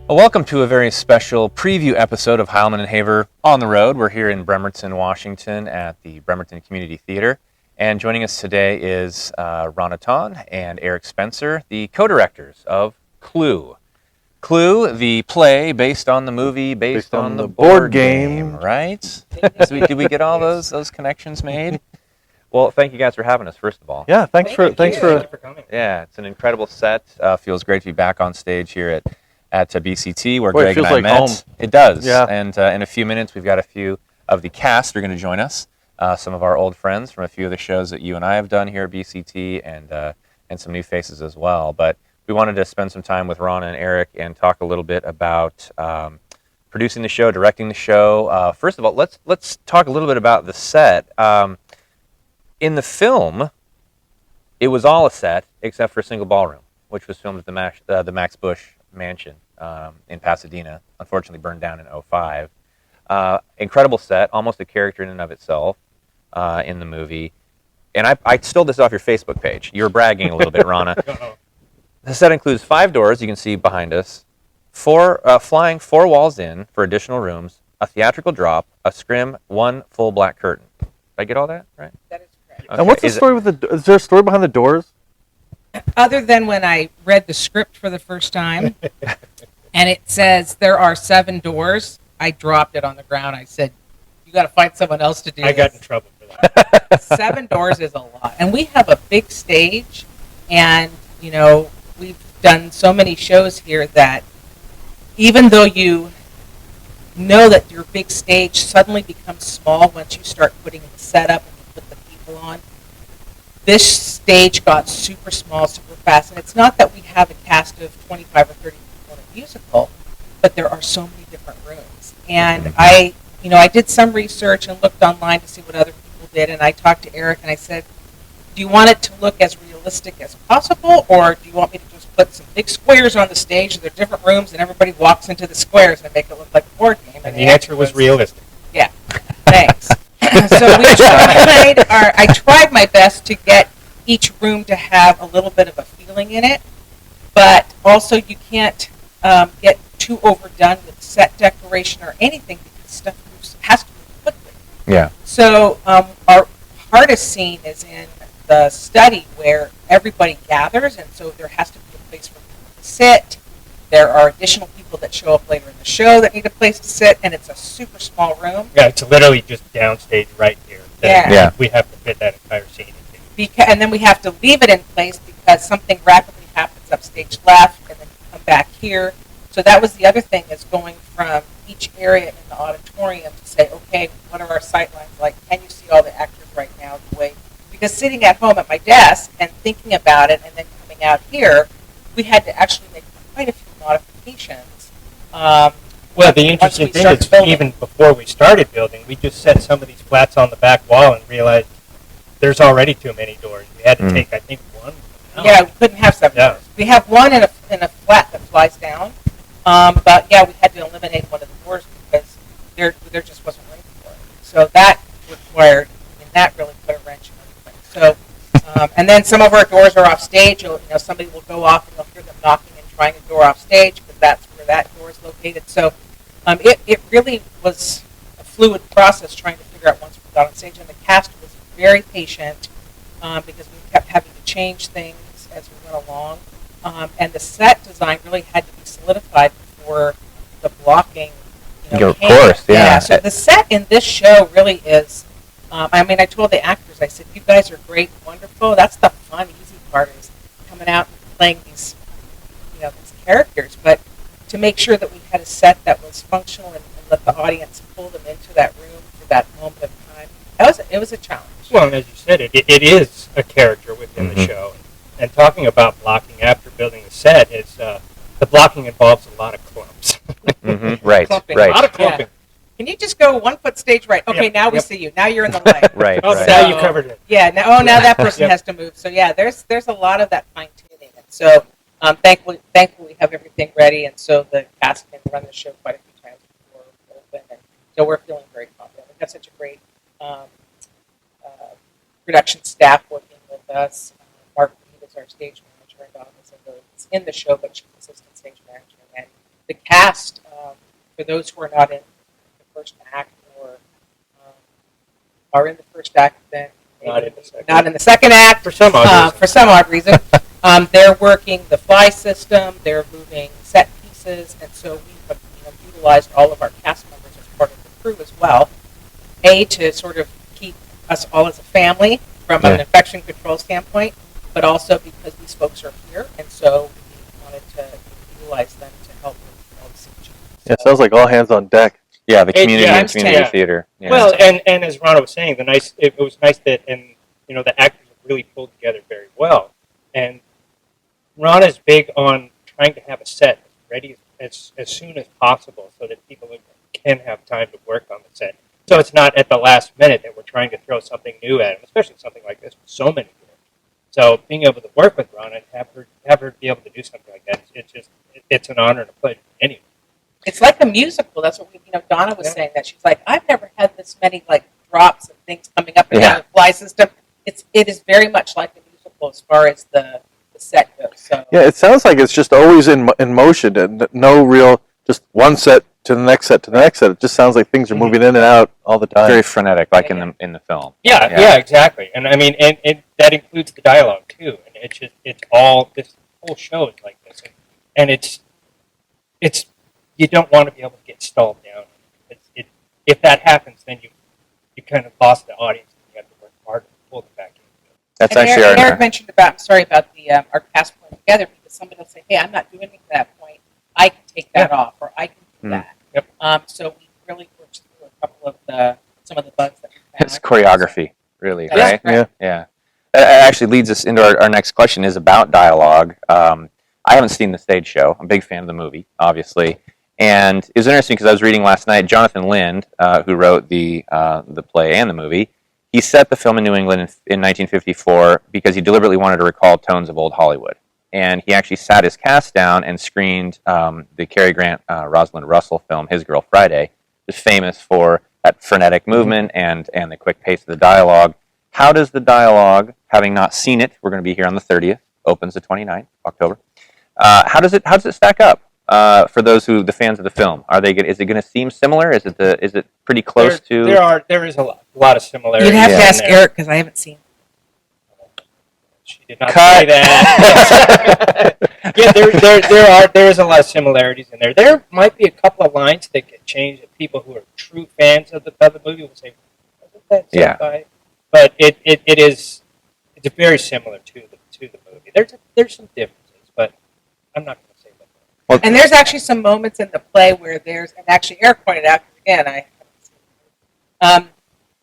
Well, welcome to a very special preview episode of Heilman and Haver on the Road. We're here in Bremerton, Washington at the Bremerton Community Theatre. And joining us today is Rana Tan and Eric Spencer, the co-directors of Clue. Clue, the play based on the movie, based on the board game, right? So did we get all those connections made? Well, thank you guys for having us, first of all. Yeah, thanks for Thank you for coming. Yeah, it's an incredible set. Feels great to be back on stage here at BCT, where Boy, it Greg and feels I like met. home. It does. Yeah. And in a few minutes, we've got a few of the cast are going to join us. Some of our old friends from a few of the shows that you and I have done here at BCT, and some new faces as well. But we wanted to spend some time with Rana and Eric and talk a little bit about producing the show, directing the show. First of all, let's talk a little bit about the set. In the film, it was all a set except for a single ballroom, which was filmed at the Max Bush Mansion in Pasadena. Unfortunately, burned down in '05. Incredible set, almost a character in and of itself in the movie. And I stole this off your Facebook page. You were bragging a little bit, Rana. The set includes 5 doors you can see behind us, flying 4 walls in for additional rooms, a theatrical drop, a scrim, 1 full black curtain. Did I get all that right? That is correct. And what's the story with is there a story behind the doors? Other than when I read the script for the first time, and it says there are 7 doors, I dropped it on the ground. I said, "You got to find someone else to do I this." got in trouble for that. 7 doors is a lot, and we have a big stage, and we've done so many shows here that even though you know that your big stage suddenly becomes small once you start putting the setup and you put the people on. This stage got super small, super fast, and it's not that we have a cast of 25 or 30 people in a musical, but there are so many different rooms. And I did some research and looked online to see what other people did, and I talked to Eric and I said, do you want it to look as realistic as possible, or do you want me to just put some big squares on the stage, and there are different rooms, and everybody walks into the squares and make it look like a board game? And the answer was realistic. Yeah, thanks. So I tried my best to get each room to have a little bit of a feeling in it, but also you can't get too overdone with set decoration or anything because stuff has to move quickly. Yeah. So our hardest scene is in the study where everybody gathers, and so there has to be a place for people to sit. There are additional people that show up later in the show that need a place to sit, and it's a super small room. Yeah, it's literally just downstage right here. Yeah. We have to fit that entire scene into. And then we have to leave it in place because something rapidly happens upstage left, and then you come back here. So that was the other thing, is going from each area in the auditorium to say, okay, what are our sight lines like? Can you see all the actors right now? Because sitting at home at my desk and thinking about it and then coming out here, we had to actually make quite a few modifications. Well, the interesting thing is, even before we started building, we just set some of these flats on the back wall and realized there's already too many doors. We had to take, I think, 1. Yeah, we couldn't have 7 doors. We have 1 in a flat that flies down, but yeah, we had to eliminate one of the doors because there just wasn't room for it. So that required, that really put a wrench in everything. So, and then some of our doors are off stage. Somebody will go off and you'll hear them knocking and trying a door off stage because that's where that door is located. So it really was a fluid process trying to figure out once we got on stage, and the cast was very patient because we kept having to change things as we went along. And the set design really had to be solidified before the blocking. Of course, yeah. So the set in this show really is. I told the actors, I said, you guys are great, wonderful. That's the fun, easy part, is coming out and playing these characters. But to make sure that we had a set that was functional and let the audience pull them into that room for that moment of time, it was a challenge. Well, and as you said, it is a character within the show. And talking about blocking after building the set, is the blocking involves a lot of clumps. Right, Clumping. right. A lot of clumping. Yeah. Can you just go 1 foot stage right? Okay, Yep, now we yep. see you. Now you're in the light. Right, Oh, right. now you covered it. Yeah. Now that person Yep. has to move. So yeah, there's a lot of that fine tuning. And so thankfully we have everything ready, and so the cast can run the show quite a few times before we open. And so we're feeling very confident. We have such a great production staff working with us. Mark Reed is our stage manager, and Dawn is in the show, but she's assistant stage manager, and the cast, for those who are not in the first act or are in the first act, then Not in the second. not in the second act For some odd reason. for some odd reason. They're working the fly system. They're moving set pieces, and so we have utilized all of our cast members as part of the crew as well. To sort of keep us all as a family from an infection control standpoint, but also because these folks are here, and so we wanted to utilize them to help with all the CG. Yeah, it sounds like all hands on deck. Yeah, the community and times community 10. theater. Yeah. Well, and as Rana was saying, it was nice that the actors have really pulled together very well. And Rana's big on trying to have a set ready as soon as possible so that people can have time to work on the set. So it's not at the last minute that we're trying to throw something new at them, especially something like this with so many years. So being able to work with Rana and have her be able to do something like that, it's an honor and a pleasure anyway. It's like a musical. That's what Donna was saying, that she's like, I've never had this many like drops and things coming up and down the fly system. It is very much like a musical as far as the set goes. So Yeah, it sounds like it's just always in motion and no real just one set to the next set to the next set. It just sounds like things are moving in and out all the time. Very frenetic, like in the film. Yeah, exactly. And I mean, and that includes the dialogue too. And it's all this whole show is like this, and it's you don't want to be able to get stalled down. If that happens, then you kind of lost the audience. And you have to work hard to pull them back in. That's and actually Eric mentioned about the our cast pulling together, because somebody will say, hey, I'm not doing anything at that point. I can take that off, or I can do that. Yep. So we really worked through a couple of some of the bugs that we found. It's choreography, really, That's right? right. Yeah. That actually leads us into our next question is about dialogue. I haven't seen the stage show. I'm a big fan of the movie, obviously. And it was interesting because I was reading last night, Jonathan Lind, who wrote the play and the movie, he set the film in New England in 1954 because he deliberately wanted to recall tones of old Hollywood. And he actually sat his cast down and screened the Cary Grant, Rosalind Russell film, His Girl Friday, was famous for that frenetic movement and the quick pace of the dialogue. How does the dialogue, having not seen it, we're going to be here on the 30th, opens the 29th, October. How does it stack up for the fans of the film? Is it going to seem similar? Is it pretty close to? There is a lot of similarities. You'd have to in ask there. Eric, because I haven't seen it. She did not say that. Yeah, there is a lot of similarities in there. There might be a couple of lines that get changed that people who are true fans of the movie will say, "Wasn't that said by?" But it's very similar to the movie. There's some differences, but I'm not going to say that. Well, And there's actually some moments in the play where and actually Eric pointed out, because again, I haven't seen it.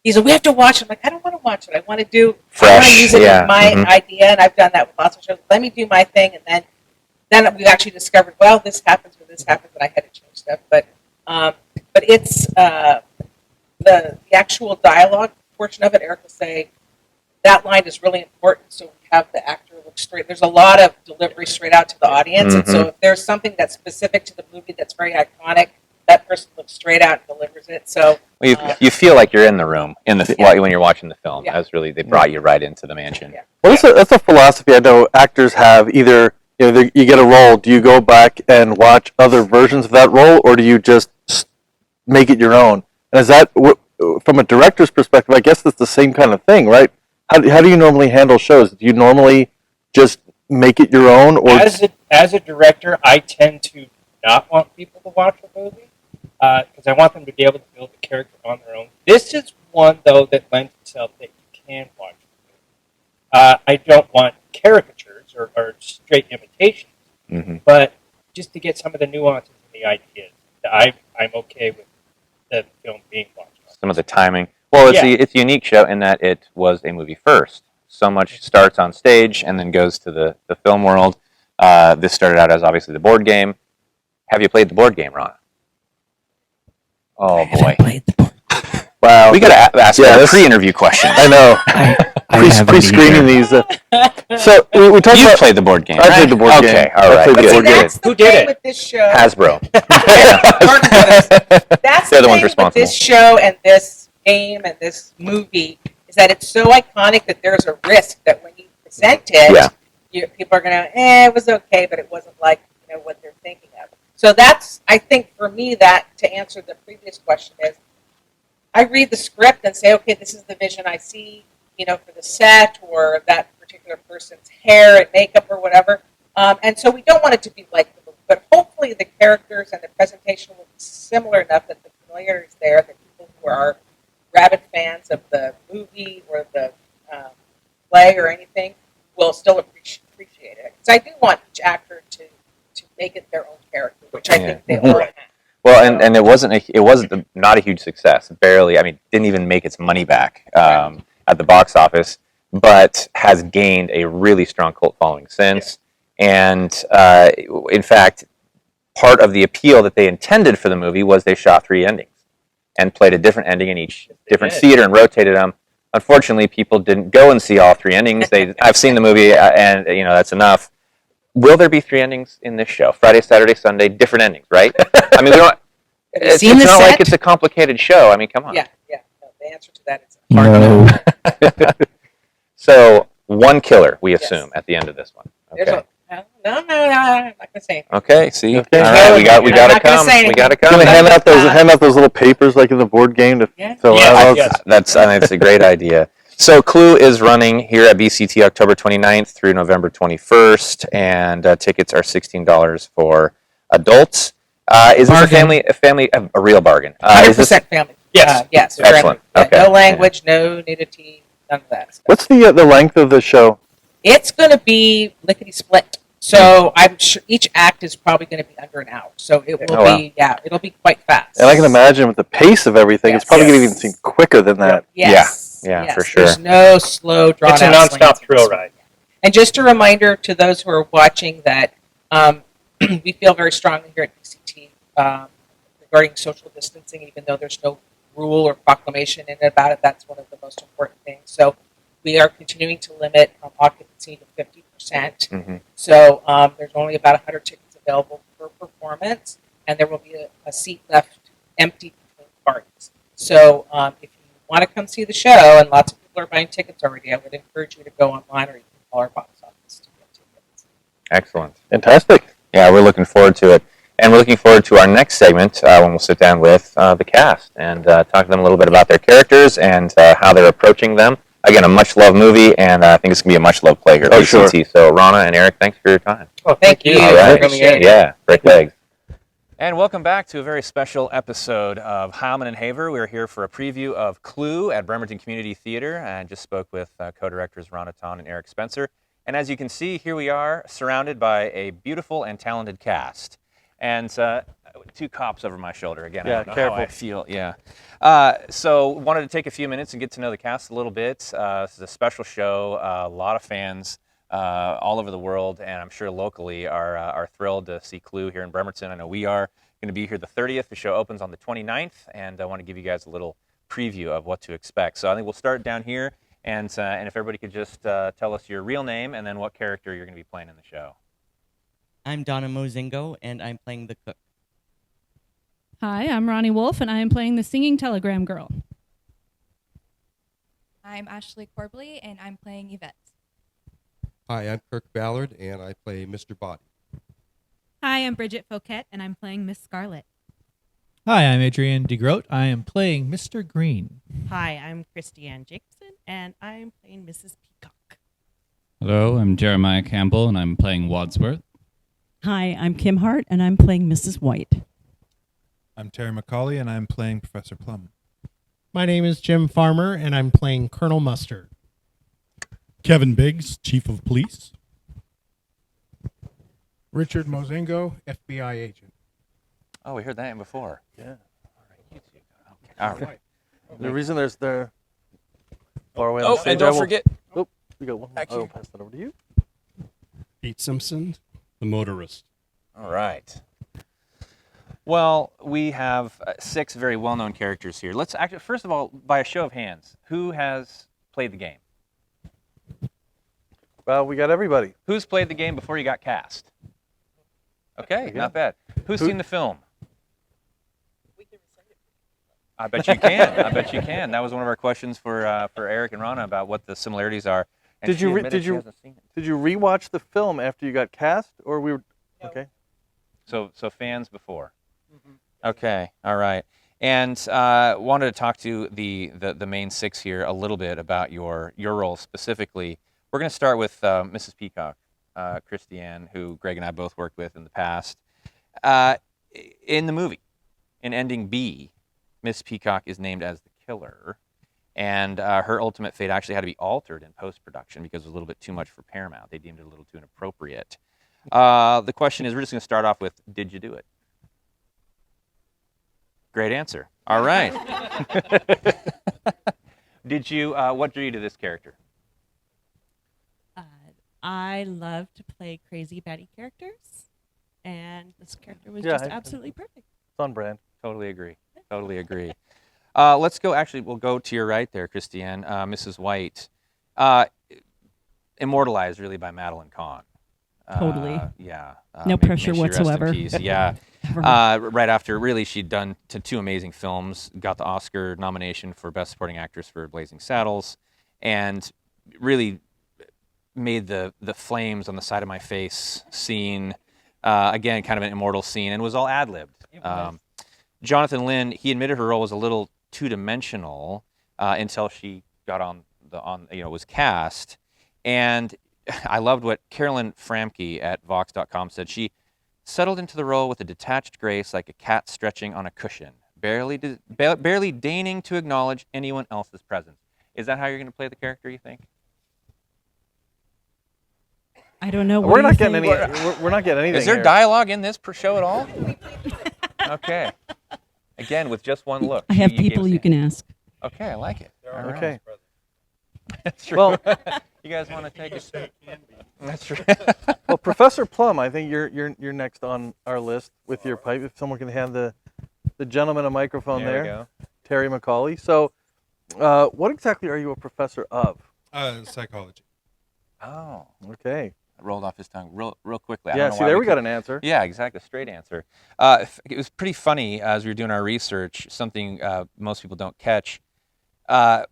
He said, we have to watch it. I'm like, I don't want to watch it. I want to use it in my idea, and I've done that with lots of shows. Let me do my thing, and then we've actually discovered, well, this happens or this happens, and I had to change stuff. But it's the actual dialogue portion of it. Eric will say that line is really important, so we have the actor look straight. There's a lot of delivery straight out to the audience, and so if there's something that's specific to the movie that's very iconic, that person looks straight out and delivers it. So you feel like you're in the room when you're watching the film. As really they brought you right into the mansion. Yeah. Well, that's a philosophy I know actors have. Either you get a role, do you go back and watch other versions of that role, or do you just make it your own? And is that from a director's perspective? I guess that's the same kind of thing, right? How do you normally handle shows? Do you normally just make it your own, or as a director, I tend to not want people to watch a movie because I want them to be able to build the character on their own. This is one though that lends itself that you can watch. I don't want caricatures or straight imitations, but just to get some of the nuances and the ideas, I'm okay with the film being watched. Some of the timing. Well, it's a unique show in that it was a movie first. So much starts on stage and then goes to the film world. This started out as obviously the board game. Have you played the board game, Rana? Oh boy! Wow, we got to ask a pre-interview question. I know. Pre-screening these. So we talked about. Played the board game. I played the board game. Okay, all right. But see, that's the Who did thing it? with this show. Hasbro. That's They're the the ones thing with responsible. this show and this game and this movie is that it's so iconic that there's a risk that when you present it, people are going to, it was okay, but it wasn't like what they're thinking of. So that's, I think, for me, that to answer the previous question is, I read the script and say, okay, this is the vision I see, for the set or that particular person's hair and makeup or whatever. And so we don't want it to be like the movie, but hopefully the characters and the presentation will be similar enough that the familiarity is there, that people who are rabid fans of the movie or the play or anything will still appreciate it. Because I do want each actor to make it their own character, which I think they all have. Well, and it wasn't not a huge success. Barely. I mean, didn't even make its money back at the box office, but has gained a really strong cult following since. And in fact, part of the appeal that they intended for the movie was they shot 3 endings and played a different ending in each different theater and rotated them. Unfortunately, people didn't go and see all 3 endings. I've seen the movie, and that's enough. Will there be 3 endings in this show? Friday, Saturday, Sunday, different endings, right? I mean, we don't. It's not like it's a complicated show. I mean, come on. Yeah. No, the answer to that is no. So 1 killer, we assume, at the end of this one. Okay. No, I'm not gonna say anything. Okay. See. Okay. All right. We got to come. We got to come. Gonna hand out those little papers like in the board game to fill out. That's a great idea. So Clue is running here at BCT October 29th through November 21st, and tickets are $16 for adults. Is this a real bargain? 100% family. Yes. Yes. Excellent. Okay. No language, no nudity, none of that stuff. What's the length of the show? It's going to be lickety split. So I'm sure each act is probably going to be under an hour. So it will it'll be quite fast. And I can imagine with the pace of everything, it's probably going to even seem quicker than that. Yes. Yeah, for sure. There's no slow, drawn out. It's a nonstop thrill ride. And just a reminder to those who are watching that we feel very strongly here at BCT regarding social distancing, even though there's no rule or proclamation in about it. That's one of the most important things. So we are continuing to limit occupancy to 50%. Mm-hmm. So there's only about 100 tickets available per performance, and there will be a seat left empty between parties. So if you want to come see the show, and lots of people are buying tickets already, I would encourage you to go online or you can call our box office to get tickets. Excellent. Fantastic. Yeah, we're looking forward to it. And we're looking forward to our next segment when we'll sit down with the cast and talk to them a little bit about their characters and how they're approaching them. Again, a much-loved movie, and I think it's going to be a much-loved play here at BCT. Sure. So, Rana and Eric, thanks for your time. Oh, thank you. All right. For coming in. Yeah, great legs. And welcome back to a very special episode of Heilman and Haver. We're here for a preview of Clue at Bremerton Community Theatre. I just spoke with co-directors Rana Tan and Eric Spencer. And as you can see, here we are surrounded by a beautiful and talented cast. And 2 cops over my shoulder again. Yeah, I don't know careful. how I feel. Yeah. So wanted to take a few minutes and get to know the cast a little bit. This is a special show. A lot of fans all over the world, and I'm sure locally are thrilled to see Clue here in Bremerton. I know we are going to be here the 30th. The show opens on the 29th, and I want to give you guys a little preview of what to expect. So I think we'll start down here, and if everybody could just tell us your real name and then what character you're going to be playing in the show. I'm Donna Mozingo, and I'm playing the cook. Hi, I'm Ronnie Wolf, and I am playing the singing telegram girl. I'm Ashley Corbley, and I'm playing Yvette. Hi, I'm Kirk Ballard, and I play Mr. Body. Hi, I'm Bridget Fouquet, and I'm playing Miss Scarlet. Hi, I'm Adrienne DeGroat. I am playing Mr. Green. Hi, I'm Christiane Jacobson, and I'm playing Mrs. Peacock. Hello, I'm Jeremiah Campbell, and I'm playing Wadsworth. Hi, I'm Kim Hart, and I'm playing Mrs. White. I'm Terry McCauley, and I'm playing Professor Plum. My name is Jim Farmer, and I'm playing Colonel Mustard. Kevin Biggs, Chief of Police. Richard Mozingo, FBI agent. Oh, we heard that name before. Yeah. All right, you two. Okay. All right. The reason there's far away on Oh, the stage. and don't forget. Oh, we got one. Actually, I'll pass that over to you. Pete Simpson, the motorist. All right. Well, we have 6 very well-known characters here. Let's actually, first of all, by a show of hands, who has played the game? Well, we got everybody. Who's played the game before you got cast? Okay, not bad. Who's seen the film? I bet you can. I bet you can. That was one of our questions for Eric and Rana about what the similarities are. And Did you rewatch the film after you got cast, or we were okay? So fans before. Okay, all right. And wanted to talk to the main six here a little bit about your role specifically. We're going to start with Mrs. Peacock, Christiane, who Greg and I both worked with in the past. In the movie, in ending B, Miss Peacock is named as the killer, and her ultimate fate actually had to be altered in post-production because it was a little bit too much for Paramount. They deemed it a little too inappropriate. The question is, we're just going to start off with, did you do it? Great answer. All right. Did you? What drew you to this character? I love to play crazy baddie characters, and this character was Yeah, just absolutely perfect. It's on brand. Totally agree. Totally agree. Let's go. Actually, we'll go to your right there, Christiane. Mrs. White, immortalized really by Madeline Kahn. Totally. Yeah. No pressure may she rest in whatsoever. peace. Yeah. Right after, really, she'd done two amazing films, got the Oscar nomination for Best Supporting Actress for Blazing Saddles, and really made the flames on the side of my face scene, again, kind of an immortal scene, and was all ad-libbed. Jonathan Lynn, he admitted her role was a little two-dimensional until she got was cast, and I loved what Carolyn Framke at Vox.com said. She settled into the role with a detached grace like a cat stretching on a cushion, barely deigning to acknowledge anyone else's presence. Is that how you're going to play the character, you think? I don't know. We're not getting any. We're not getting anything. Is there here. dialogue in this per show at all? Okay. Again, with just one look. I have people you can ask. Okay, I like it. Okay. That's true. Well, you guys want to take a That's true. Well, Professor Plum, I think you're next on our list with your pipe. If someone can hand the gentleman a microphone There there. we go. Terry McCauley. So, what exactly are you a professor of? Psychology. Oh. Okay. Rolled off his tongue real quickly. Yeah, see, there we got an answer. Yeah, exactly, straight answer. It was pretty funny as we were doing our research, something most people don't catch.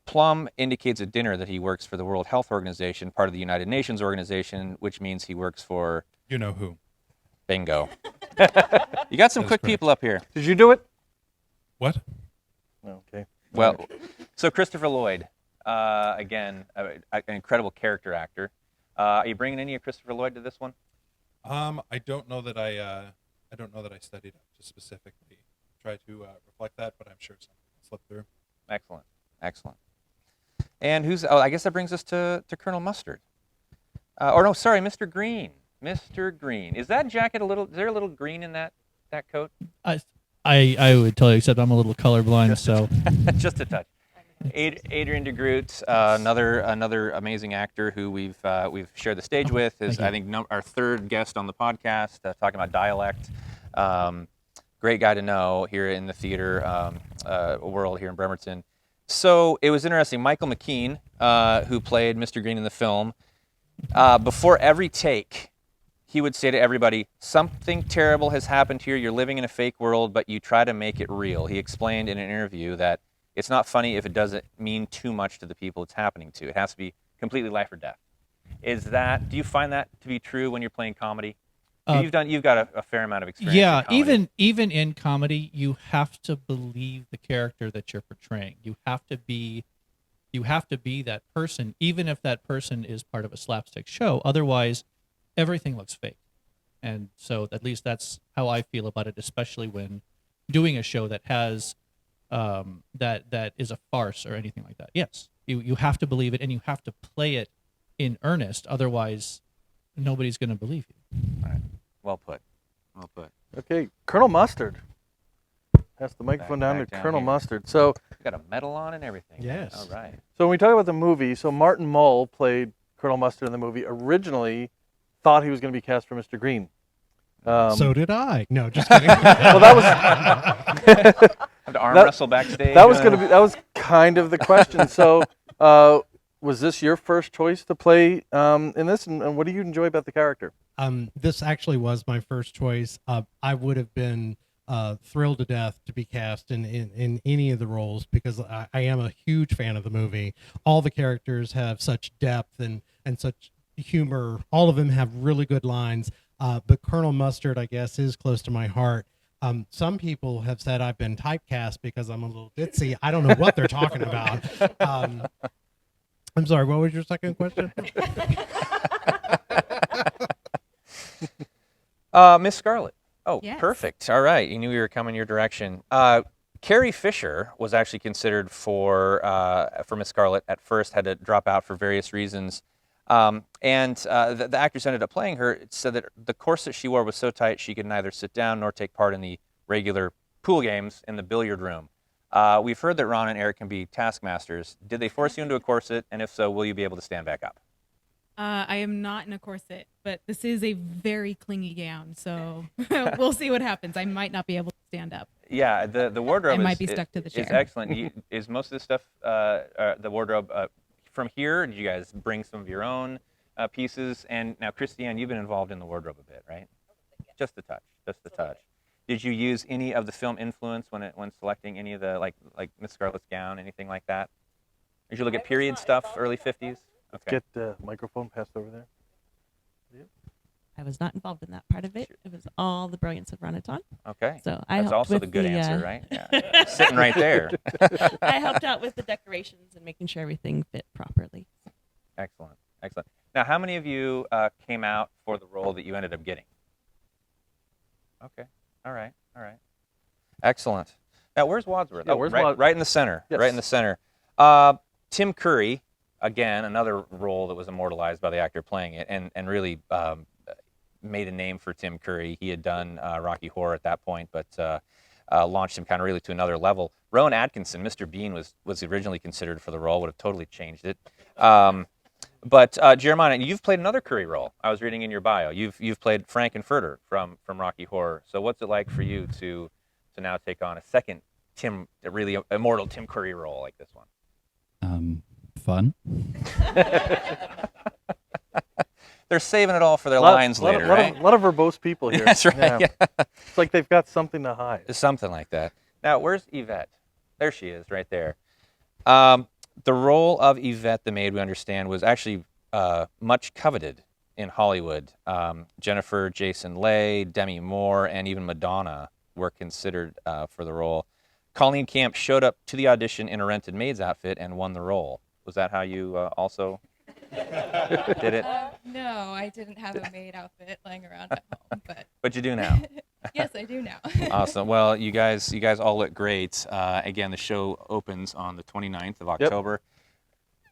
Plum indicates at dinner that he works for the World Health Organization, part of the United Nations organization, which means he works for... You know who. Bingo. You got some quick people up here. Did you do it? What? Okay. Well, so Christopher Lloyd, again, an incredible character actor. Are you bringing any of Christopher Lloyd to this one? I don't know that I studied up to specifically try to reflect that, but I'm sure something will slip through. Excellent. Excellent. And who's? Oh, I guess that brings us to Colonel Mustard. Mr. Green. Mr. Green. Is that jacket a little? Is there a little green in that coat? I would totally accept. I'm a little colorblind, so just a touch. Adrian DeGroot, another amazing actor who we've shared the stage with, is I think our third guest on the podcast, talking about dialect. Great guy to know here in the theater world here in Bremerton. So it was interesting. Michael McKean, who played Mr. Green in the film, before every take, he would say to everybody, "Something terrible has happened here. You're living in a fake world, but you try to make it real." He explained in an interview that it's not funny if it doesn't mean too much to the people it's happening to. It has to be completely life or death. Do you find that to be true when you're playing comedy? You've got a fair amount of experience. Yeah, in comedy. even in comedy, you have to believe the character that you're portraying. You have to be that person, even if that person is part of a slapstick show. Otherwise, everything looks fake. And so at least that's how I feel about it, especially when doing a show that has that is a farce or anything like that. Yes, you have to believe it, and you have to play it in earnest. Otherwise, nobody's going to believe you. All right. Well put. Well put. Okay, Colonel Mustard. Pass the microphone down to Colonel Mustard. So got a medal on and everything. Yes. All right. So when we talk about the movie, so Martin Mull played Colonel Mustard in the movie. Originally, thought he was going to be cast for Mr. Green. So did I. No, just kidding. Well, that was have to arm wrestle backstage. That was kind of the question. So, was this your first choice to play in this, and what do you enjoy about the character? This actually was my first choice. I would have been thrilled to death to be cast in any of the roles because I am a huge fan of the movie. All the characters have such depth and such humor. All of them have really good lines. but Colonel Mustard, I guess, is close to my heart. Some people have said I've been typecast because I'm a little ditzy. I don't know what they're talking about. I'm sorry, what was your second question? Miss Scarlett. Oh, Yes. perfect. All right. You knew we were coming your direction. Carrie Fisher was actually considered for Miss Scarlett at first, had to drop out for various reasons. The actress ended up playing her. It said that the corset she wore was so tight she could neither sit down nor take part in the regular pool games in the billiard room. We've heard that Ron and Eric can be taskmasters. Did they force you into a corset? And if so, will you be able to stand back up? I am not in a corset, but this is a very clingy gown, so we'll see what happens. I might not be able to stand up. Yeah, the wardrobe I might be stuck to the is chair. excellent. Is most of this stuff, the wardrobe, from here? Did you guys bring some of your own pieces? And now, Christiane, you've been involved in the wardrobe a bit, right? Just a touch, just a touch. Did you use any of the film influence when selecting any of the, like Miss Scarlett's gown, anything like that? Did you look at period stuff, early 50s? Let's get the microphone passed over there. I was not involved in that part of it. It was all the brilliance of Rana Tan. Okay. So I That's helped also with the good answer, right? Yeah. Sitting Sitting right there. I helped out with the decorations and making sure everything fit properly. Excellent, excellent. Now, how many of you came out for the role that you ended up getting? Okay. All right. Excellent. Now, where's Wadsworth? Yeah, where's right in the center. Yes. Right in the center. Tim Curry, again, another role that was immortalized by the actor playing it, and really made a name for Tim Curry. He had done Rocky Horror at that point, but launched him kind of really to another level. Rowan Atkinson, Mr. Bean, was originally considered for the role, would have totally changed it. But Jeremiah, you've played another Curry role. I was reading in your bio. You've played Frankenfurter from Rocky Horror. So what's it like for you to now take on a second really immortal Tim Curry role like this one? Fun. They're saving it all for their lines later, right? A lot of verbose people here. That's right. Yeah. It's like they've got something to hide. Something like that. Now, where's Yvette? There she is, right there. The role of Yvette the maid, we understand, was actually much coveted in Hollywood. Jennifer Jason Leigh, Demi Moore, and even Madonna were considered for the role. Colleen Camp showed up to the audition in a rented maid's outfit and won the role. Was that how you also did it? No, I didn't have a maid outfit laying around at home, but. But you do now. Yes, I do now. Awesome. Well, you guys all look great. Again, the show opens on the 29th of October.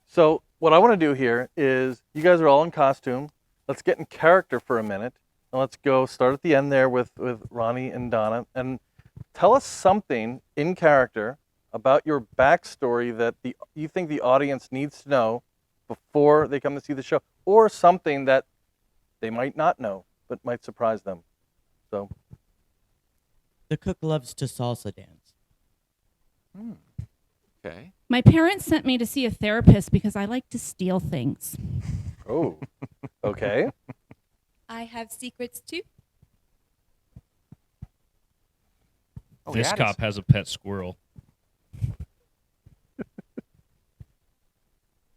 So what I want to do here is, you guys are all in costume. Let's get in character for a minute, and let's go start at the end there with Ronnie and Donna, and tell us something in character about your backstory that you think the audience needs to know before they come to see the show, or something that they might not know but might surprise them. So, the cook loves to salsa dance. Okay. My parents sent me to see a therapist because I like to steal things. Oh, okay. I have secrets too. This cop has a pet squirrel.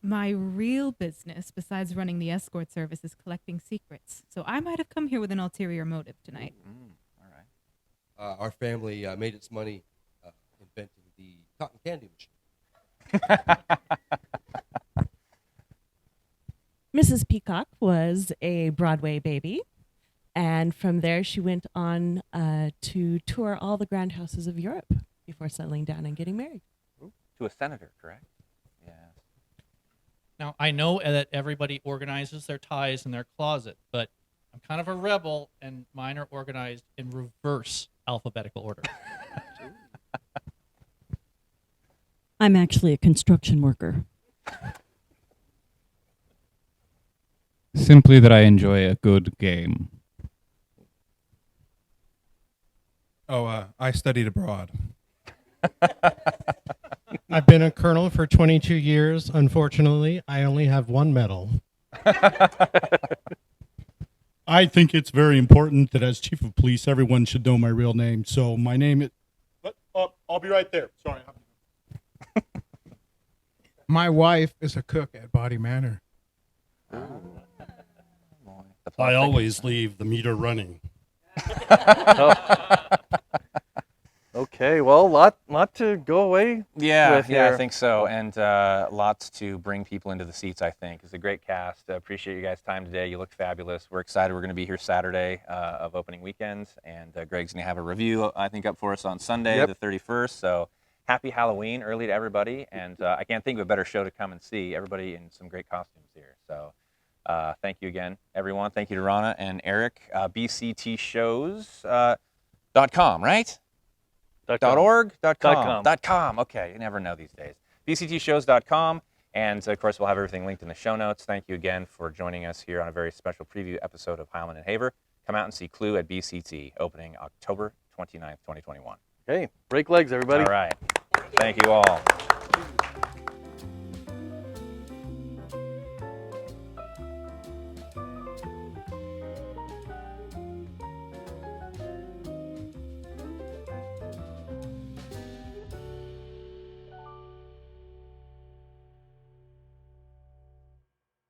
My real business, besides running the escort service, is collecting secrets. So I might have come here with an ulterior motive tonight. All right. Our family made its money inventing the cotton candy machine. Mrs. Peacock was a Broadway baby, and from there she went on to tour all the grand houses of Europe before settling down and getting married. To a senator, correct? Yeah. Now, I know that everybody organizes their ties in their closet, but I'm kind of a rebel, and mine are organized in reverse alphabetical order. I'm actually a construction worker. Simply that I enjoy a good game. Oh, I studied abroad. I've been a colonel for 22 years. Unfortunately, I only have one medal. I think it's very important that as chief of police, everyone should know my real name. So my name is... I'll be right there. Sorry. My wife is a cook at Body Manor. The plot I thickens. always leave the meter running. Okay, well, lot to go away. Yeah, with yeah, I here. think so, and lots to bring people into the seats. I think it's a great cast. Appreciate you guys' time today. You look fabulous. We're excited. We're going to be here Saturday of opening weekend, and Greg's going to have a review, I think, up for us on Sunday, Yep. the 31st. So happy Halloween early to everybody, and I can't think of a better show to come and see. Everybody in some great costumes here. So thank you again, everyone. Thank you to Rana and Eric. BCTshows.com, right? .org? .com. Okay, you never know these days. BCTshows.com. And, of course, we'll have everything linked in the show notes. Thank you again for joining us here on a very special preview episode of Heilman and Haver. Come out and see Clue at BCT, opening October 29th, 2021. Okay, break legs, everybody. All right. Thank you all.